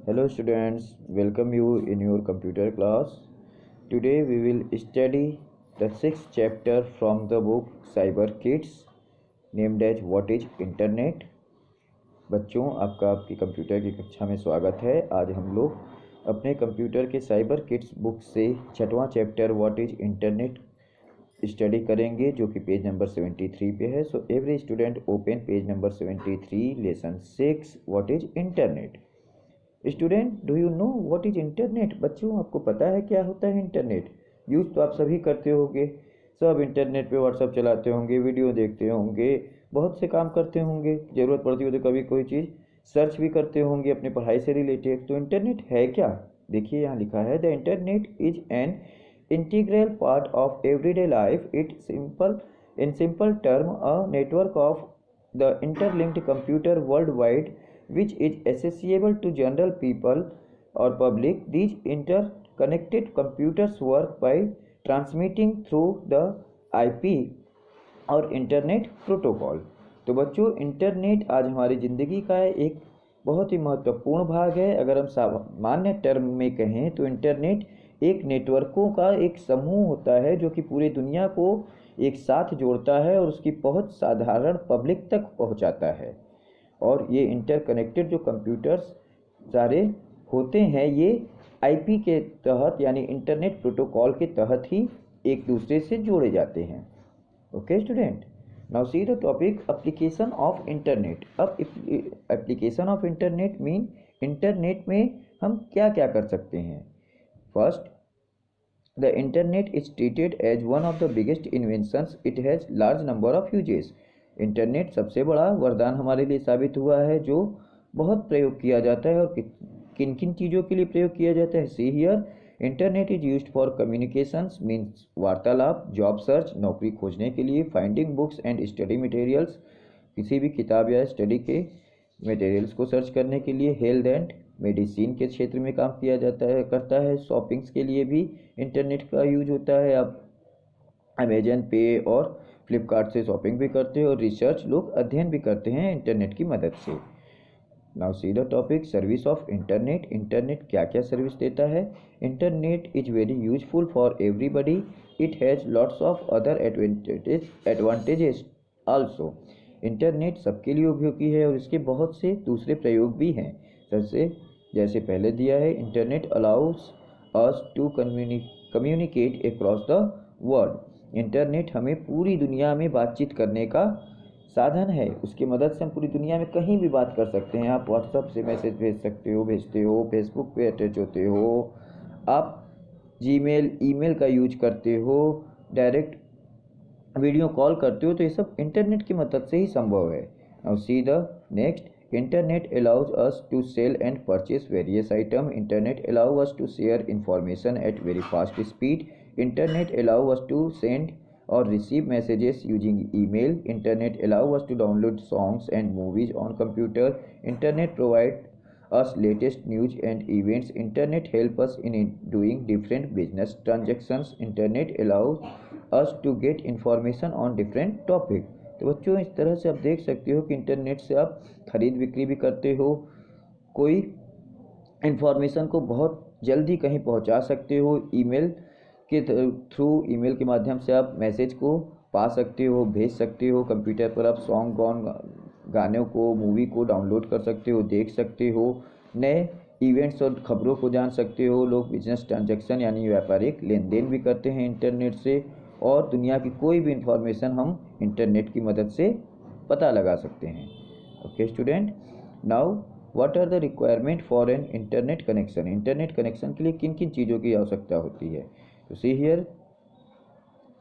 Hello students, welcome you in your computer class. Today we will study the sixth chapter from the book Cyber Kids named as What is Internet। बच्चों आपका आपकी computer की कक्षा में स्वागत है। आज हम लोग अपने कंप्यूटर के साइबर किड्स बुक से छठवां chapter what is internet study करेंगे जो कि पेज नंबर 73 पे है। So every student open page number 73 lesson 6 what is internet. Student do you know what is internet. बच्चों आपको पता है क्या होता है इंटरनेट। यूज़ तो आप सभी करते होंगे, सब इंटरनेट पे व्हाट्सअप चलाते होंगे, वीडियो देखते होंगे, बहुत से काम करते होंगे, ज़रूरत पड़ती हो तो कभी कोई चीज़ सर्च भी करते होंगे अपनी पढ़ाई से रिलेटेड। तो इंटरनेट है क्या। देखिए यहाँ लिखा है the internet is an integral part of everyday life. It simple in simple term a network of the interlinked computer world wide which is accessible to general people or public. These interconnected computers work by transmitting through the IP और internet protocol. तो बच्चों internet आज हमारी ज़िंदगी का एक बहुत ही महत्वपूर्ण भाग है। अगर हम सामान्य टर्म में कहें तो इंटरनेट एक नेटवर्कों का एक समूह होता है जो कि पूरी दुनिया को एक साथ जोड़ता है और उसकी पहुंच साधारण पब्लिक तक पहुंचाता है। और ये इंटरकनेक्टेड जो कंप्यूटर्स सारे होते हैं ये आईपी के तहत यानी इंटरनेट प्रोटोकॉल के तहत ही एक दूसरे से जोड़े जाते हैं। Okay student, now see the topic application of internet. अब application of internet mean internet में हम क्या क्या कर सकते हैं। First, the internet is treated as one of the biggest inventions. It has large number of uses. Internet सबसे बड़ा वरदान हमारे लिए साबित हुआ है जो बहुत प्रयोग किया जाता है। और किन किन चीज़ों के लिए प्रयोग किया जाता है। See here, internet is used for communications means वार्तालाप, जॉब सर्च नौकरी खोजने के लिए, finding books and study materials किसी भी किताब या स्टडी के मटेरियल्स को सर्च करने के लिए, हेल्थ एंड मेडिसिन के क्षेत्र में काम किया जाता है करता है, शॉपिंग्स के लिए भी इंटरनेट का यूज होता है। आप अमेजन पे और फ्लिपकार्ट से शॉपिंग भी करते हैं और रिसर्च लोग अध्ययन भी करते हैं इंटरनेट की मदद से। Now see the topic service of internet. Internet क्या क्या सर्विस देता है। Internet is very useful for everybody. It has lots of other advantages also. Internet सबके लिए उपयोगी है और इसके बहुत से दूसरे प्रयोग भी हैं। सबसे जैसे पहले दिया है, internet allows us to communicate across the world. Internet हमें पूरी दुनिया में बातचीत करने का साधन है। उसकी मदद से हम पूरी दुनिया में कहीं भी बात कर सकते हैं। आप व्हाट्सएप से मैसेज भेजते हो, फेसबुक पे अटैच होते हो, आप जीमेल ईमेल का यूज करते हो, डायरेक्ट वीडियो कॉल करते हो। तो ये सब इंटरनेट की मदद से ही संभव है। Now see the next, internet allows us to sell and purchase various item. Internet allow us to share information at very fast speed. Internet allow us to send or receive messages using email. Internet allow us to download songs and movies on computer. Internet provide us latest news and events. Internet help us in doing different business transactions. Internet allow us to get information on different topic। तो बच्चों इस तरह से आप देख सकते हो कि इंटरनेट से आप खरीद बिक्री भी करते हो, कोई इंफॉर्मेशन को बहुत जल्दी कहीं पहुंचा सकते हो। ईमेल के थ्रू ईमेल के माध्यम से आप मैसेज को पा सकते हो, भेज सकते हो। कंप्यूटर पर आप सॉन्ग गानों को, मूवी को डाउनलोड कर सकते हो, देख सकते हो, नए इवेंट्स और खबरों को जान सकते हो। लोग बिजनेस ट्रांजैक्शन यानी व्यापारिक लेन देन भी करते हैं इंटरनेट से। और दुनिया की कोई भी इंफॉर्मेशन हम इंटरनेट की मदद से पता लगा सकते हैं। Okay student, now what are the requirement for an internet connection. Internet connection के लिए किन किन चीज़ों की आवश्यकता होती है। तो सी हियर,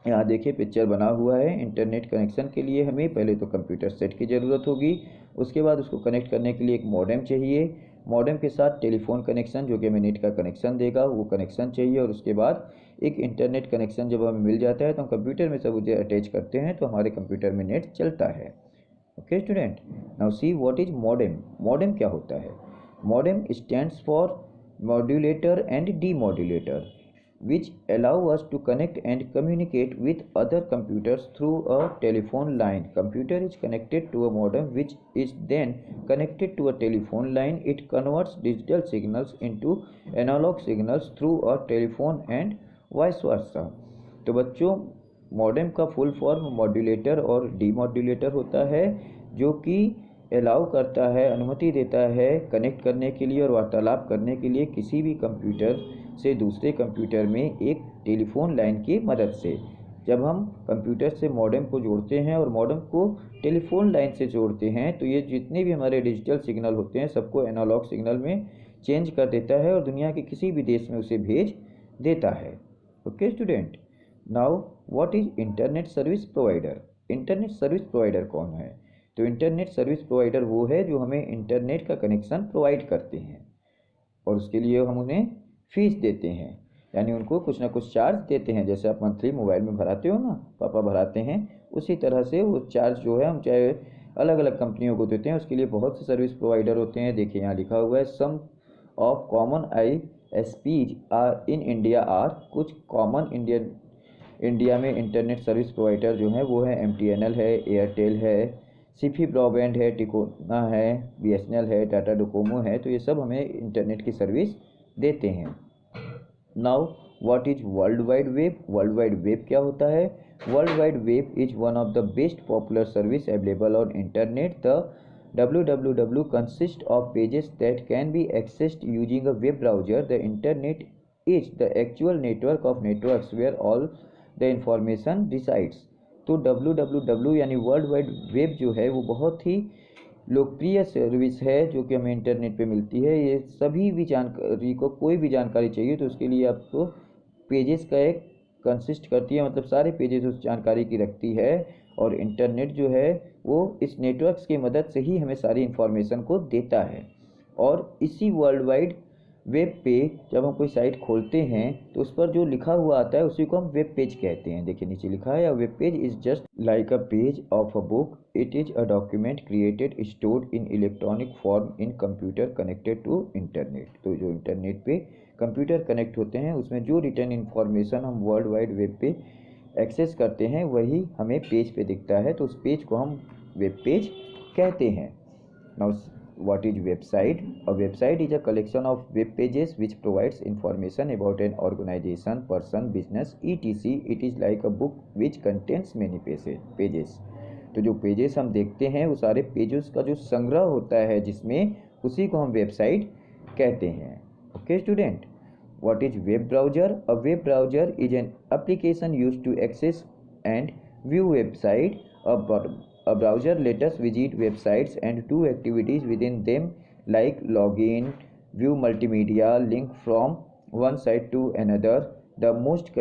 यहाँ देखिए पिक्चर बना हुआ है। इंटरनेट कनेक्शन के लिए हमें पहले तो कंप्यूटर सेट की ज़रूरत होगी, उसके बाद उसको कनेक्ट करने के लिए एक मॉडेम चाहिए। मॉडेम के साथ टेलीफोन कनेक्शन जो कि हमें नेट का कनेक्शन देगा वो कनेक्शन चाहिए। और उसके बाद एक इंटरनेट कनेक्शन जब हमें मिल जाता है तो हम कंप्यूटर में सब उसे अटैच करते हैं तो हमारे कंप्यूटर में नेट चलता है। Okay student, now see what is modem. Modem क्या होता है। Modem stands for modulator and demodulator. which allow us to connect and communicate with other computers through a telephone line. Computer is connected to a modem which is then connected to a telephone line. It converts digital signals into analog signals through a telephone and vice versa. तो बच्चों, modem का full form modulator और demodulator होता है, जो कि allow करता है, अनुमति देता है कनेक्ट करने के लिए और वार्तालाप करने के लिए किसी भी कंप्यूटर से दूसरे कंप्यूटर में एक टेलीफोन लाइन की मदद से। जब हम कंप्यूटर से मॉडेम को जोड़ते हैं और मॉडेम को टेलीफोन लाइन से जोड़ते हैं तो ये जितने भी हमारे डिजिटल सिग्नल होते हैं सबको एनालॉग सिग्नल में चेंज कर देता है और दुनिया के किसी भी देश में उसे भेज देता है। Okay student, now what is internet service provider? Internet service provider कौन है? तो इंटरनेट सर्विस प्रोवाइडर वो है जो हमें इंटरनेट का कनेक्शन प्रोवाइड करते हैं और उसके लिए हम उन्हें फीस देते हैं, यानी उनको कुछ ना कुछ चार्ज देते हैं। जैसे आप मंथली मोबाइल में भराते हो ना, पापा भराते हैं, उसी तरह से वो चार्ज जो है हम चाहे अलग अलग कंपनियों को देते हैं। उसके लिए बहुत से सर्विस प्रोवाइडर होते हैं। देखिए यहाँ लिखा हुआ है some of common ISPs are in India are. कुछ कॉमन इंडिया में इंटरनेट सर्विस प्रोवाइडर जो हैं वो है MTNL है, एयरटेल है, सिफी ब्रॉडबैंड है, टिकोना है, BSNL है, टाटा डोकोमो है। तो ये सब हमें इंटरनेट की सर्विस देते हैं। Now what is world wide web? World wide web क्या होता है? World wide web is one of the best popular service available on internet. The www consists of pages that can be accessed using a web browser. The internet is the actual network of networks where all the information resides. तो www यानी world wide web जो है वो बहुत ही लोकप्रिय service है जो कि हमें इंटरनेट पे मिलती है। ये सभी भी जानकारी को, कोई भी जानकारी चाहिए तो उसके लिए आपको पेजेस का एक कंसिस्ट करती है, मतलब सारे पेजेस उस जानकारी की रखती है। और इंटरनेट जो है वो इस नेटवर्क्स की मदद से ही हमें सारी इन्फॉर्मेशन को देता है। और इसी वर्ल्ड वाइड वेब पे जब हम कोई साइट खोलते हैं तो उस पर जो लिखा हुआ आता है उसी को हम वेब पेज कहते हैं। देखिए नीचे लिखा है, web page is just like a page of a book, it is a document created stored in electronic form in computer connected to internet. तो जो इंटरनेट पे कंप्यूटर कनेक्ट होते हैं उसमें जो रिटर्न इन्फॉर्मेशन हम वर्ल्ड वाइड वेब पे access करते हैं वही हमें पेज पे दिखता है, तो उस पेज को हम वेब पेज कहते हैं। Now what is website? A website is a collection of web pages which provides information about an organization, person, business, etc. It is like a book which contains many pages. तो जो pages हम देखते हैं वो सारे pages का जो संग्रह होता है जिसमें, उसी को हम वेबसाइट कहते हैं। Okay student, what is web browser? A web browser is an application used to access and view website. A browser let us visit websites and do activities within them like login, view multimedia, link from one site to another. The most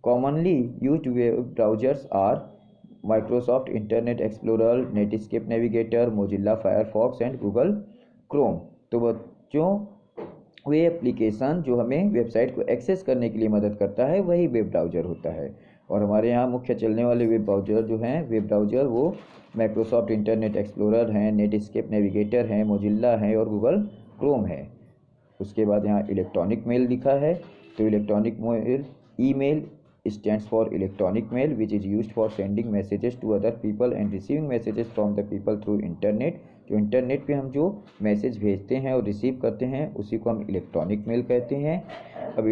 commonly used web browsers are Microsoft Internet Explorer, Netscape Navigator, Mozilla Firefox and Google Chrome। तो बच्चों, वे application जो हमें website को access करने के लिए मदद करता है वही वेब ब्राउज़र होता है। और हमारे यहाँ मुख्य चलने वाले वेब ब्राउज़र जो हैं, वेब ब्राउज़र वो माइक्रोसॉफ्ट इंटरनेट एक्सप्लोरर हैं, नेटस्केप नेविगेटर हैं, मोजिल्ला हैं और गूगल क्रोम है। उसके बाद यहाँ इलेक्ट्रॉनिक मेल लिखा है, तो electronic mail, email stands for electronic mail which is used for sending messages to other people and receiving messages from the people through internet। जो इंटरनेट पे हम जो मैसेज भेजते हैं और रिसीव करते हैं उसी को हम इलेक्ट्रॉनिक मेल कहते हैं। अब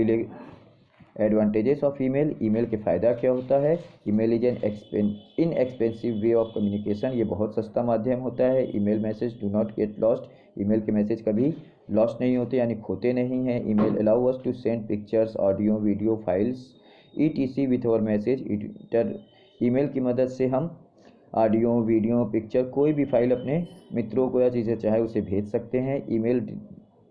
एडवांटेजेस ऑफ ईमेल, ईमेल के फ़ायदा क्या होता है? Email is an inexpensive way of communication, ये बहुत सस्ता माध्यम होता है। Email message do not get lost, email के मैसेज कभी लॉस्ट नहीं होते यानी खोते नहीं हैं। Email allow us to send pictures, audio, video files etc with our message. Email की मदद से हम ऑडियो, वीडियो, पिक्चर, कोई भी फाइल अपने मित्रों को या जिसे चाहे उसे भेज सकते हैं। Email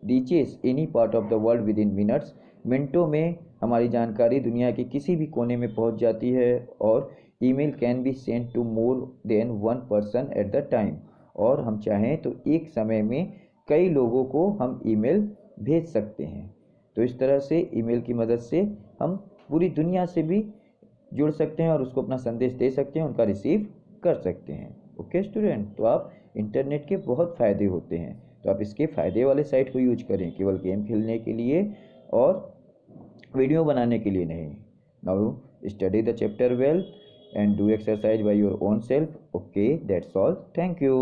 reaches any part of the world with in minutes, मिनटों में हमारी जानकारी दुनिया के किसी भी कोने में पहुंच जाती है। और email can be send to more than one person at the time, और हम चाहें तो एक समय में कई लोगों को हम ईमेल भेज सकते हैं। तो इस तरह से ईमेल की मदद से हम पूरी दुनिया से भी जुड़ सकते हैं और उसको अपना संदेश दे सकते हैं, उनका रिसीव कर सकते हैं। ओके स्टूडेंट, तो आप इंटरनेट के बहुत फ़ायदे होते हैं, तो आप इसके फ़ायदे वाले साइट को यूज करें केवल गेम खेलने के लिए और वीडियो बनाने के लिए नहीं। Now study the chapter well and do exercise by your own self. Okay, that's all. Thank you.